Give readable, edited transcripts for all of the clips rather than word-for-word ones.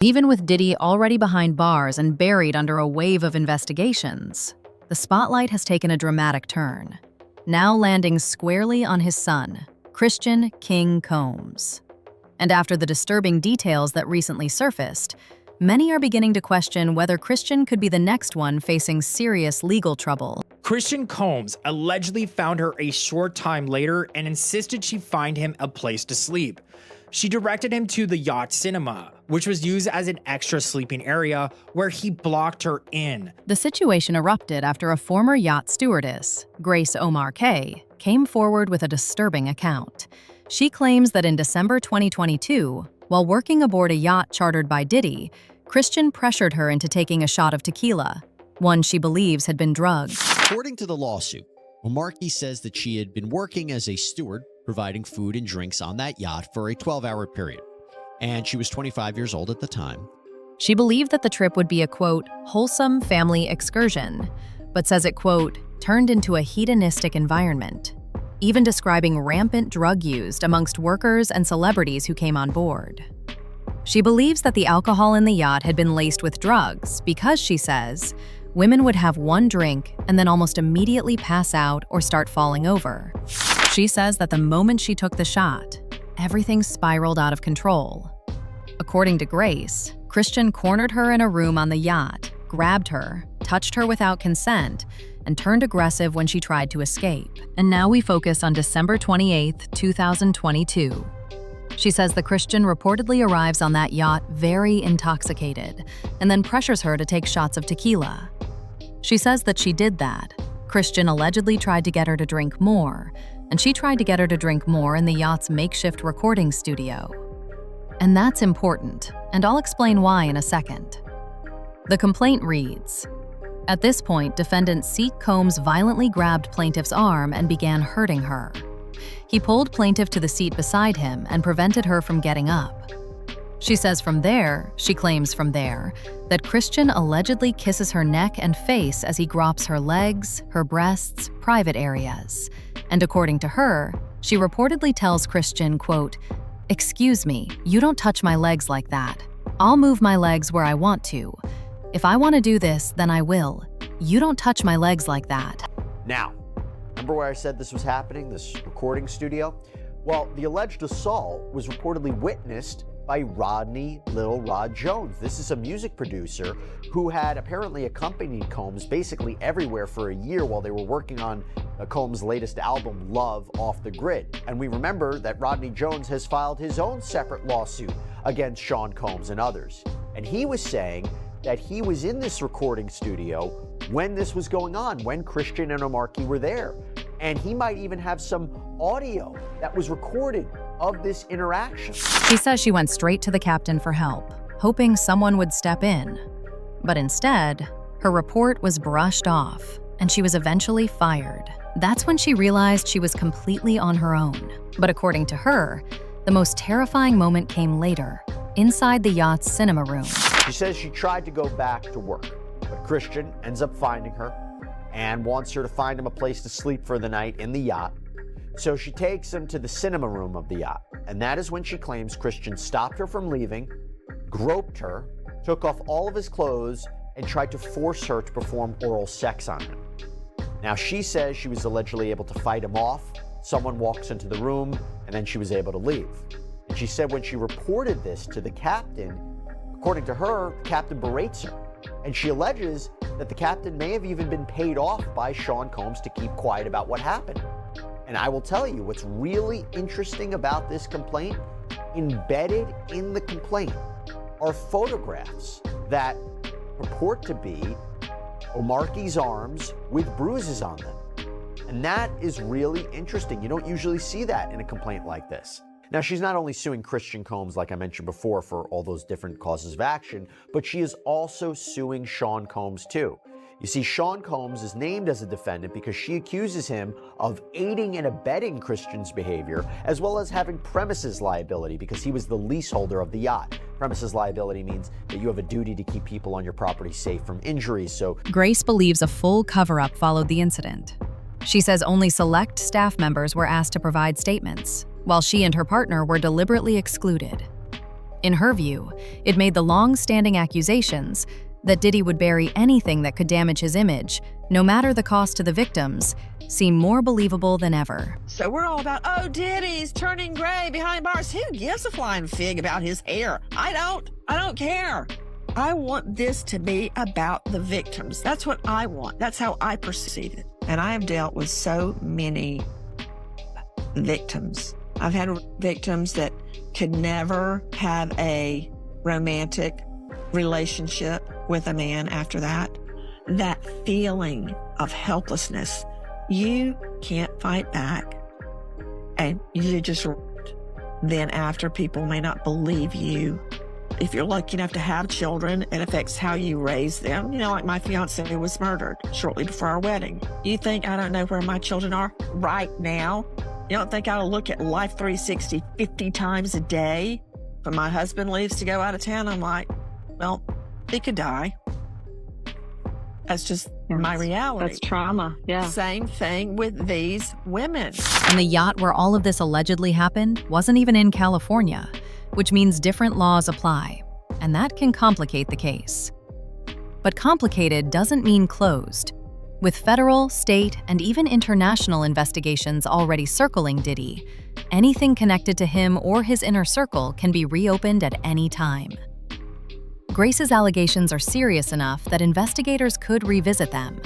Even with Diddy already behind bars and buried under a wave of investigations, the spotlight has taken a dramatic turn, now landing squarely on his son, Christian King Combs. And after the disturbing details that recently surfaced, many are beginning to question whether Christian could be the next one facing serious legal trouble. Christian Combs allegedly found her a short time later and insisted she find him a place to sleep. She directed him to the Yacht Cinema, which was used as an extra sleeping area, where he blocked her in. The situation erupted after a former yacht stewardess, Grace Omari, came forward with a disturbing account. She claims that in December 2022, while working aboard a yacht chartered by Diddy, Christian pressured her into taking a shot of tequila, one she believes had been drugged. According to the lawsuit, Omari says that she had been working as a steward, providing food and drinks on that yacht for a 12-hour period, and she was 25 years old at the time. She believed that the trip would be a, quote, wholesome family excursion, but says it, quote, turned into a hedonistic environment, even describing rampant drug use amongst workers and celebrities who came on board. She believes that the alcohol in the yacht had been laced with drugs because, she says, women would have one drink and then almost immediately pass out or start falling over. She says that the moment she took the shot, everything spiraled out of control. According to Grace, Christian cornered her in a room on the yacht, grabbed her, touched her without consent, and turned aggressive when she tried to escape. And now we focus on December 28, 2022. She says the Christian reportedly arrives on that yacht very intoxicated and then pressures her to take shots of tequila. She says that she did that. Christian allegedly tried to get her to drink more, and she tried to get her to drink more in the yacht's makeshift recording studio. And that's important, and I'll explain why in a second. The complaint reads, at this point, defendant C. Combs violently grabbed plaintiff's arm and began hurting her. He pulled plaintiff to the seat beside him and prevented her from getting up. She says she claims from there, that Christian allegedly kisses her neck and face as he gropes her legs, her breasts, private areas. And according to her, she reportedly tells Christian, quote, excuse me, you don't touch my legs like that. I'll move my legs where I want to. If I want to do this, then I will. You don't touch my legs like that. Now, remember where I said this was happening, this recording studio? Well, the alleged assault was reportedly witnessed by Rodney Little Rod Jones. This is a music producer who had apparently accompanied Combs basically everywhere for a year while they were working on Combs' latest album, Love Off the Grid. And we remember that Rodney Jones has filed his own separate lawsuit against Sean Combs and others. And he was saying that he was in this recording studio when this was going on, when Christian and Omari were there. And he might even have some audio that was recorded of this interaction. She says she went straight to the captain for help, hoping someone would step in. But instead, her report was brushed off, and she was eventually fired. That's when she realized she was completely on her own. But according to her, the most terrifying moment came later, inside the yacht's cinema room. She says she tried to go back to work, but Christian ends up finding her and wants her to find him a place to sleep for the night in the yacht. So she takes him to the cinema room of the yacht, and that is when she claims Christian stopped her from leaving, groped her, took off all of his clothes, and tried to force her to perform oral sex on him. Now, she says she was allegedly able to fight him off. Someone walks into the room, and then she was able to leave. And she said when she reported this to the captain, according to her, the captain berates her. And she alleges that the captain may have even been paid off by Sean Combs to keep quiet about what happened. And I will tell you what's really interesting about this complaint, embedded in the complaint are photographs that purport to be Omari's arms with bruises on them. And that is really interesting. You don't usually see that in a complaint like this. Now, she's not only suing Christian Combs, like I mentioned before, for all those different causes of action, but she is also suing Sean Combs too. You see, Sean Combs is named as a defendant because she accuses him of aiding and abetting Christian's behavior, as well as having premises liability because he was the leaseholder of the yacht. Premises liability means that you have a duty to keep people on your property safe from injuries, so Grace believes a full cover-up followed the incident. She says only select staff members were asked to provide statements, while she and her partner were deliberately excluded. In her view, it made the long-standing accusations that Diddy would bury anything that could damage his image, no matter the cost to the victims, seem more believable than ever. So we're all about, oh, Diddy's turning gray behind bars. Who gives a flying fig about his hair? I don't care. I want this to be about the victims. That's what I want. That's how I perceive it. And I have dealt with so many victims. I've had victims that could never have a romantic relationship with a man after that. That feeling of helplessness, you can't fight back. And you just, then after, people may not believe you. If you're lucky enough to have children, it affects how you raise them. You know, like my fiance was murdered shortly before our wedding. You think I don't know where my children are right now? You don't think I'll look at Life 360 50 times a day? When my husband leaves to go out of town, I'm like, well, he could die. That's just my reality. That's trauma, yeah. Same thing with these women. And the yacht where all of this allegedly happened wasn't even in California, which means different laws apply, and that can complicate the case. But complicated doesn't mean closed. With federal, state, and even international investigations already circling Diddy, anything connected to him or his inner circle can be reopened at any time. Grace's allegations are serious enough that investigators could revisit them,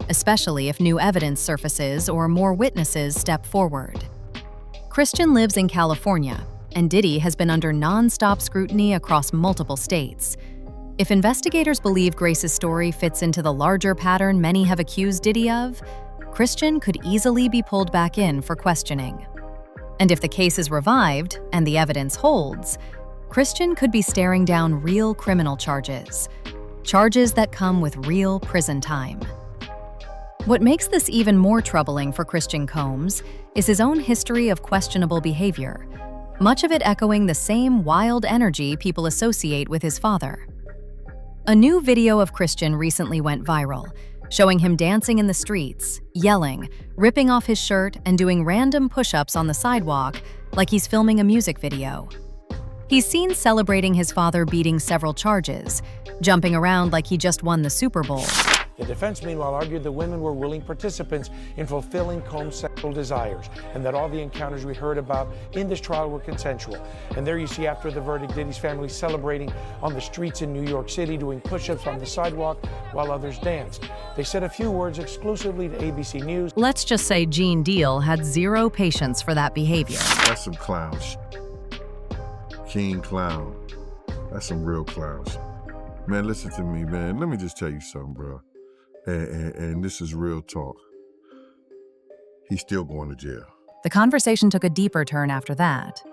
especially if new evidence surfaces or more witnesses step forward. Christian lives in California, and Diddy has been under non-stop scrutiny across multiple states. If investigators believe Grace's story fits into the larger pattern many have accused Diddy of, Christian could easily be pulled back in for questioning. And if the case is revived and the evidence holds, Christian could be staring down real criminal charges that come with real prison time. What makes this even more troubling for Christian Combs is his own history of questionable behavior, much of it echoing the same wild energy people associate with his father. A new video of Christian recently went viral, showing him dancing in the streets, yelling, ripping off his shirt, and doing random push-ups on the sidewalk like he's filming a music video. He's seen celebrating his father beating several charges, jumping around like he just won the Super Bowl. The defense, meanwhile, argued the women were willing participants in fulfilling Combs' sexual desires, and that all the encounters we heard about in this trial were consensual. And there you see, after the verdict, Diddy's family celebrating on the streets in New York City, doing push-ups on the sidewalk while others danced. They said a few words exclusively to ABC News. Let's just say Gene Deal had zero patience for that behavior. That's some clown shit. King clown. That's some real clown shit. Man, listen to me, man. Let me just tell you something, bro. And this is real talk. He's still going to jail. The conversation took a deeper turn after that.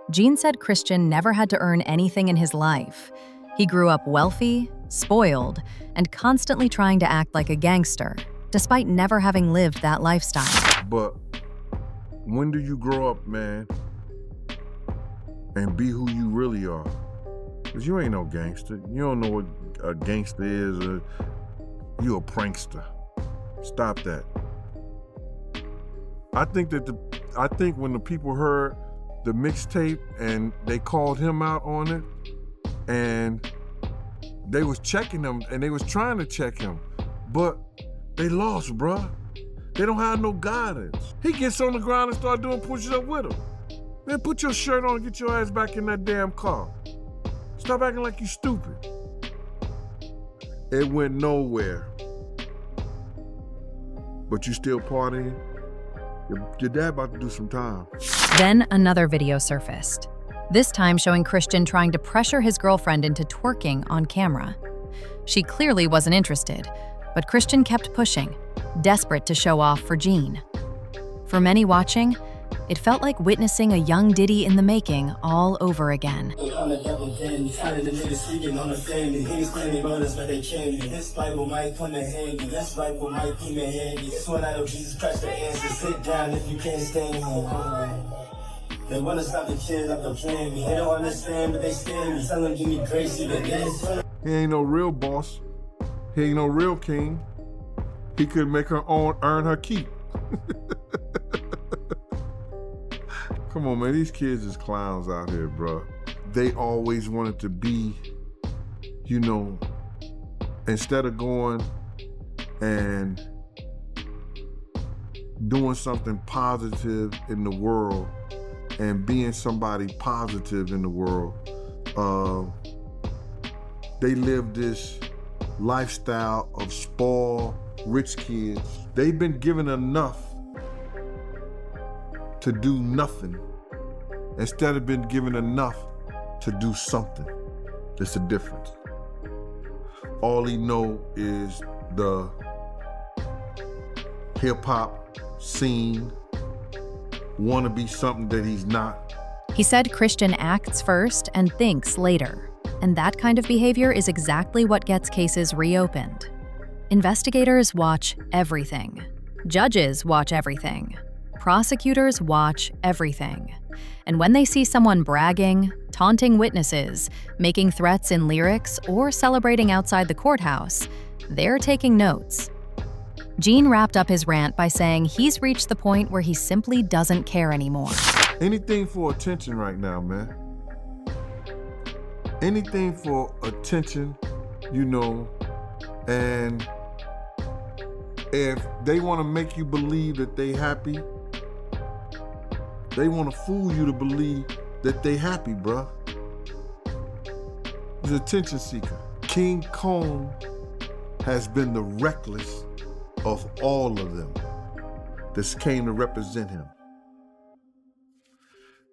Gene said Christian never had to earn anything in his life. He grew up wealthy, spoiled, and constantly trying to act like a gangster, despite never having lived that lifestyle. But when do you grow up, man, and be who you really are? Because you ain't no gangster. You don't know what a gangster is. You a prankster. Stop that. I think when the people heard the mixtape and they called him out on it, and they was checking him and they was trying to check him, but they lost, bruh. They don't have no guidance. He gets on the ground and start doing push-ups up with him. Man, put your shirt on and get your ass back in that damn car. Stop acting like you stupid. It went nowhere. But you still partying? Your dad about to do some time. Then another video surfaced, this time showing Christian trying to pressure his girlfriend into twerking on camera. She clearly wasn't interested, but Christian kept pushing, desperate to show off for Gene. For many watching, it felt like witnessing a young Diddy in the making all over again. They wanna stop the kids after playing me. They don't understand, but they stand me. Tell them give me grace, even this. He ain't no real boss. He ain't no real king. He could make her own, earn her keep. Come on, man, these kids is clowns out here, bro. they always wanted to be, you know, instead of going and doing something positive in the world and being somebody positive in the world, they live this lifestyle of spoiled, rich kids. They've been given enough to do nothing instead of being given enough to do something. There's a difference. All he know is the hip hop scene, want to be something that he's not. He said Christian acts first and thinks later. And that kind of behavior is exactly what gets cases reopened. Investigators watch everything. Judges watch everything. Prosecutors watch everything. And when they see someone bragging, taunting witnesses, making threats in lyrics, or celebrating outside the courthouse, they're taking notes. Gene wrapped up his rant by saying he's reached the point where he simply doesn't care anymore. Anything for attention right now, man. Anything for attention, you know, and if they want to make you believe that they happy, they want to fool you to believe that they happy, bruh. He's an attention seeker. King Kong has been the reckless of all of them that came to represent him.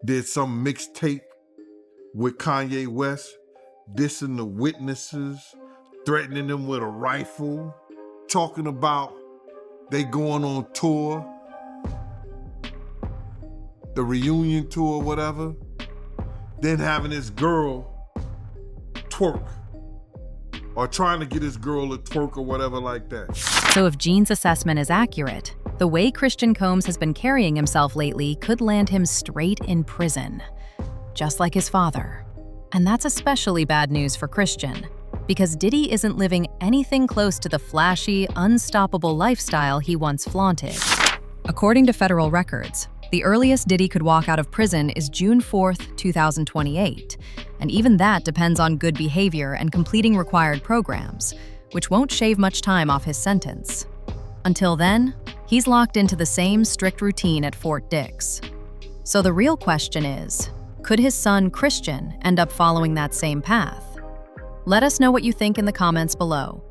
Did some mixtape with Kanye West, dissing the witnesses, threatening them with a rifle, talking about they going on tour, the reunion tour, whatever, then having this girl twerk, or trying to get this girl to twerk or whatever like that. So if Gene's assessment is accurate, the way Christian Combs has been carrying himself lately could land him straight in prison, just like his father. And that's especially bad news for Christian, because Diddy isn't living anything close to the flashy, unstoppable lifestyle he once flaunted. According to federal records, the earliest Diddy could walk out of prison is June 4th, 2028, and even that depends on good behavior and completing required programs, which won't shave much time off his sentence. Until then, he's locked into the same strict routine at Fort Dix. So the real question is, could his son Christian end up following that same path? Let us know what you think in the comments below.